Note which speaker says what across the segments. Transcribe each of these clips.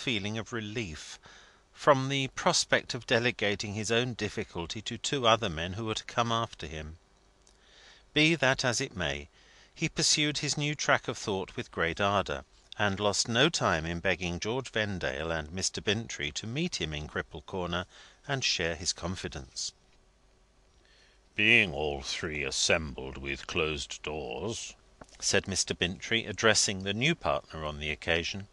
Speaker 1: feeling of relief from the prospect of delegating his own difficulty to two other men who were to come after him. Be that as it may, he pursued his new track of thought with great ardour, and lost no time in begging George Vendale and Mr. Bintrey to meet him in Cripple Corner and share his confidence.
Speaker 2: "Being all three assembled with closed doors," said Mr. Bintrey, addressing the new partner on the occasion,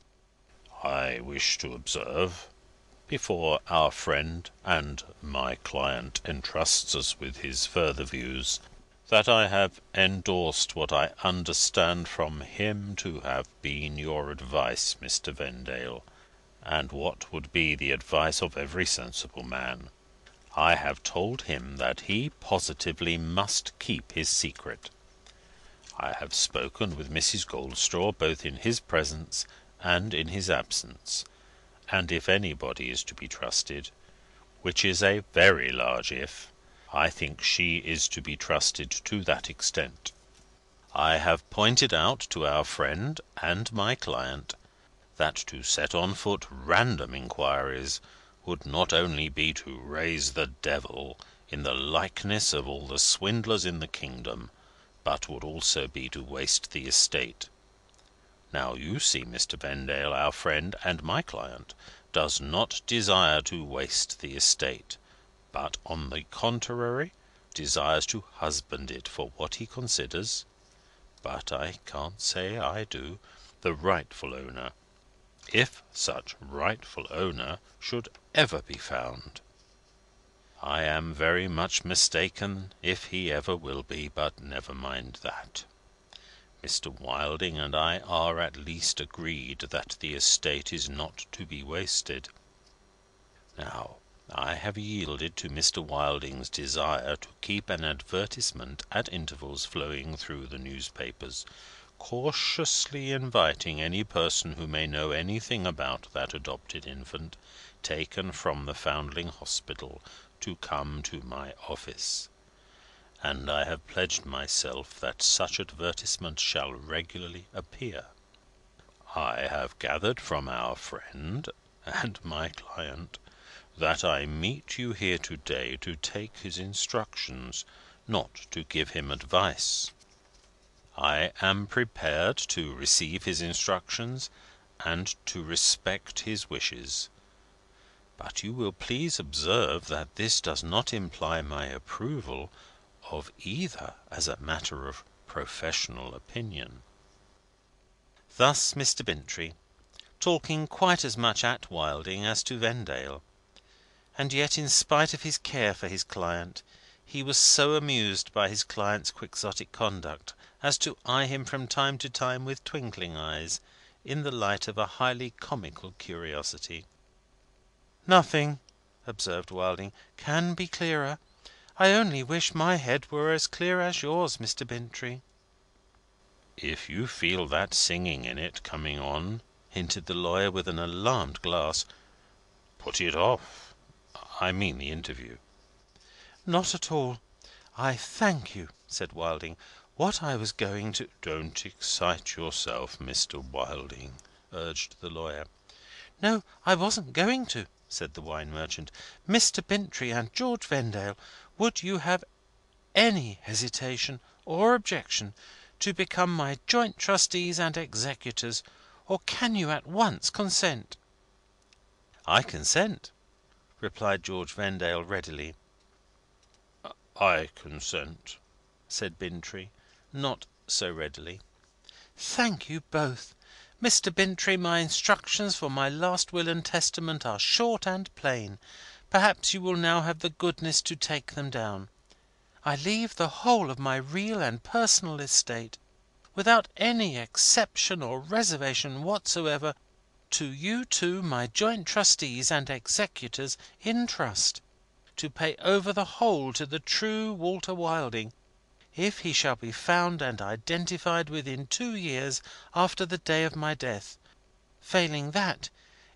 Speaker 2: "I wish to observe, before our friend and my client entrusts us with his further views, that I have endorsed what I understand from him to have been your advice, Mr. Vendale, and what would be the advice of every sensible man. I have told him that he positively must keep his secret. I have spoken with Mrs. Goldstraw, both in his presence and in his absence, and if anybody is to be trusted, which is a very large if, I think she is to be trusted to that extent. I have pointed out to our friend and my client that to set on foot random inquiries would not only be to raise the devil in the likeness of all the swindlers in the kingdom, but would also be to waste the estate. Now, you see, Mr. Vendale, our friend and my client does not desire to waste the estate, but, on the contrary, desires to husband it for what he considers (but I can't say I do) the rightful owner, if such rightful owner should ever be found. I am very much mistaken if he ever will be, but never mind that. Mr. Wilding and I are at least agreed that the estate is not to be wasted. Now, I have yielded to Mr. Wilding's desire to keep an advertisement at intervals flowing through the newspapers, cautiously inviting any person who may know anything about that adopted infant, taken from the Foundling Hospital, to come to my office. And I have pledged myself that such advertisement shall regularly appear. I have gathered from our friend and my client that I meet you here to-day to take his instructions, not to give him advice. I am prepared to receive his instructions, and to respect his wishes. But you will please observe that this does not imply my approval of either as a matter of professional opinion." Thus Mr. Bintrey, talking quite as much at Wilding as to Vendale. And yet, in spite of his care for his client, he was so amused by his client's quixotic conduct as to eye him from time to time with twinkling eyes, in the light of a highly comical curiosity. "Nothing," observed Wilding, "can be clearer. I only wish my head were as clear as yours, Mr. Bintrey." "If you feel that singing in it coming on," hinted the lawyer, with an alarmed glance, "put it off. I mean the interview." "Not at all. I thank you," said Wilding. "What I was going to—" "Don't excite yourself, Mr. Wilding," urged the lawyer. "No, I wasn't going to," said the wine merchant. "Mr. Bintrey and George Vendale, would you have any hesitation or objection to become my joint trustees and executors, or can you at once consent?" "I consent," replied George Vendale readily. "I consent," said Bintrey, not so readily. "Thank you both. Mr. Bintrey, my instructions for my last will and testament are short and plain. Perhaps you will now have the goodness to take them down. I leave the whole of my real and personal estate, without any exception or reservation whatsoever, to you two, my joint trustees and executors, in trust, to pay over the whole to the true Walter Wilding, if he shall be found and identified within 2 years after the day of my death. Failing that,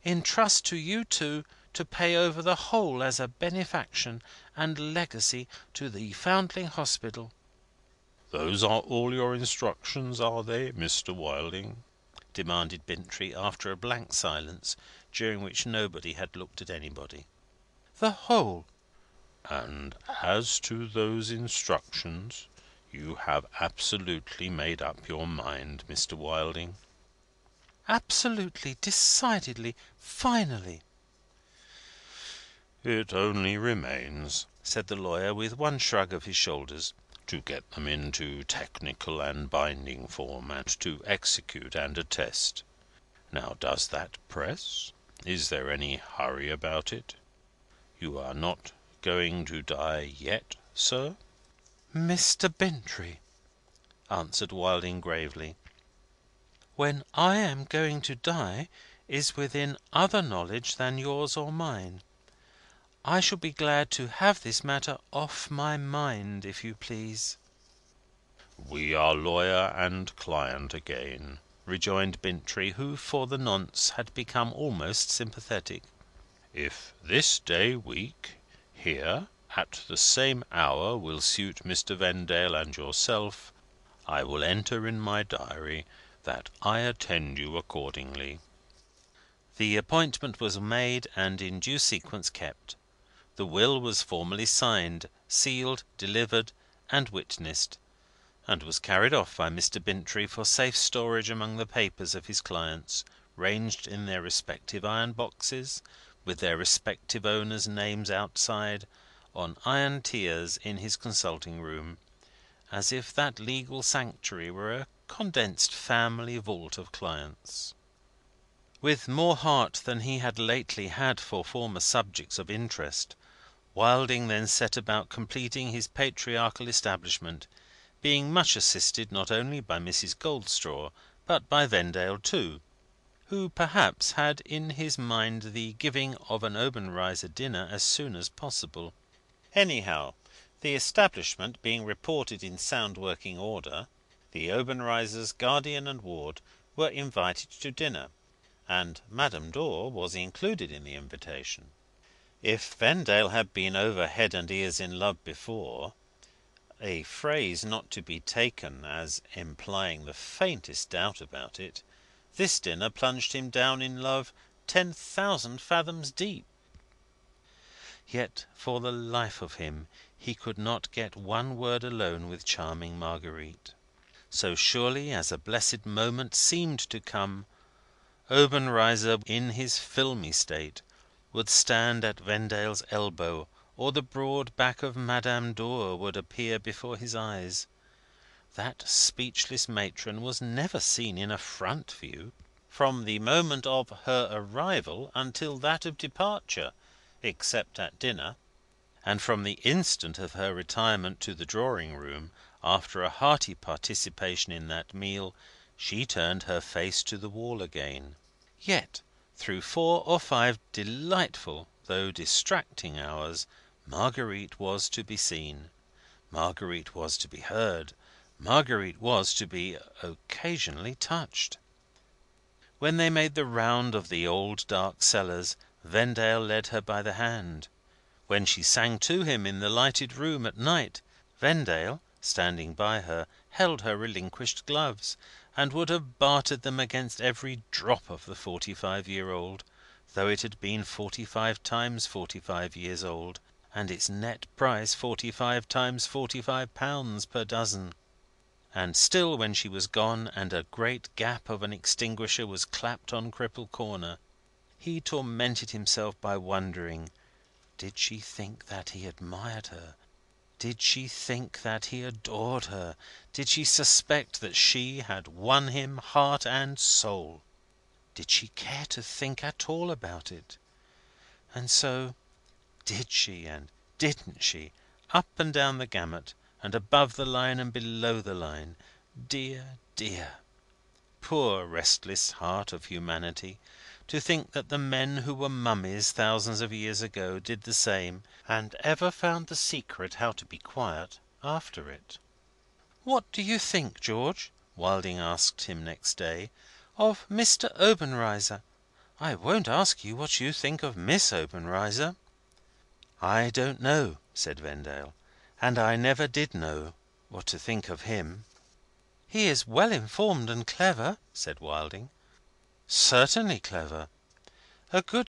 Speaker 2: in trust to you two to pay over the whole as a benefaction and legacy to the Foundling Hospital." "Those are all your instructions, are they, Mr. Wilding?" demanded Bintrey, after a blank silence,
Speaker 1: during which nobody had looked at anybody.
Speaker 3: "The whole."
Speaker 2: And as to those instructions, you have absolutely made up your mind, Mr. Wilding?"
Speaker 3: "Absolutely, decidedly, finally."
Speaker 2: "It only remains," said the lawyer, with one shrug of his shoulders, "to get them into technical and binding form, and to execute and attest. Now, does that press? Is there any hurry about it? You are not going to die yet, sir?"
Speaker 3: "Mr. Bintrey," answered Wilding gravely, "when I am going to die is within other knowledge than yours or mine. I shall be glad to have this matter off my mind, if you please."
Speaker 2: "We are lawyer and client again," rejoined Bintrey, who, for the nonce, had become almost sympathetic. "If this day week, here, at the same hour, will suit Mr. Vendale and yourself, I will enter in my diary that I attend you accordingly."
Speaker 1: The appointment was made, and in due sequence kept. The will was formally signed, sealed, delivered, and witnessed, and was carried off by Mr. Bintrey for safe storage among the papers of his clients, ranged in their respective iron boxes, with their respective owners' names outside, on iron tiers in his consulting room, as if that legal sanctuary were a condensed family vault of clients. With more heart than he had lately had for former subjects of interest, Wilding then set about completing his patriarchal establishment, being much assisted not only by Mrs. Goldstraw, but by Vendale too, who perhaps had in his mind the giving of an Obenreizer dinner as soon as possible. Anyhow, the establishment being reported in sound working order, the Obenreizers, guardian and ward, were invited to dinner, and Madame Dor was included in the invitation. If Vendale had been over head and ears in love before, a phrase not to be taken as implying the faintest doubt about it, this dinner plunged him down in love 10,000 fathoms deep. Yet, for the life of him, he could not get one word alone with charming Marguerite. So surely as a blessed moment seemed to come, Obenreizer, in his filmy state, would stand at Vendale's elbow, or the broad back of Madame Dor would appear before his eyes. That speechless matron was never seen in a front view, from the moment of her arrival until that of departure, except at dinner; and from the instant of her retirement to the drawing room, after a hearty participation in that meal, she turned her face to the wall again. Yet, through 4 or 5 delightful though distracting hours, Marguerite was to be seen, Marguerite was to be heard, Marguerite was to be occasionally touched. When they made the round of the old dark cellars, Vendale led her by the hand. When she sang to him in the lighted room at night, Vendale, standing by her, held her relinquished gloves, and would have bartered them against every drop of the 45-year-old, though it had been 45 times 45 years old, and its net price 45 times £45 per dozen. And still, when she was gone, and a great gap of an extinguisher was clapped on Cripple Corner, he tormented himself by wondering, did she think that he admired her? Did she think that he adored her? Did she suspect that she had won him heart and soul? Did she care to think at all about it? And so, did she, and didn't she, up and down the gamut, and above the line and below the line? Dear, dear! Poor restless heart of humanity, to think that the men who were mummies thousands of years ago did the same, and ever found the secret how to be quiet after it! "What do you think, George," Wilding asked him next day, "of Mr. Obenreizer? I won't ask you what you think of Miss Obenreizer." "I don't know," said Vendale, "and I never did know, what to think of him." "He is well informed and clever," said Wilding. "Certainly clever."
Speaker 3: A good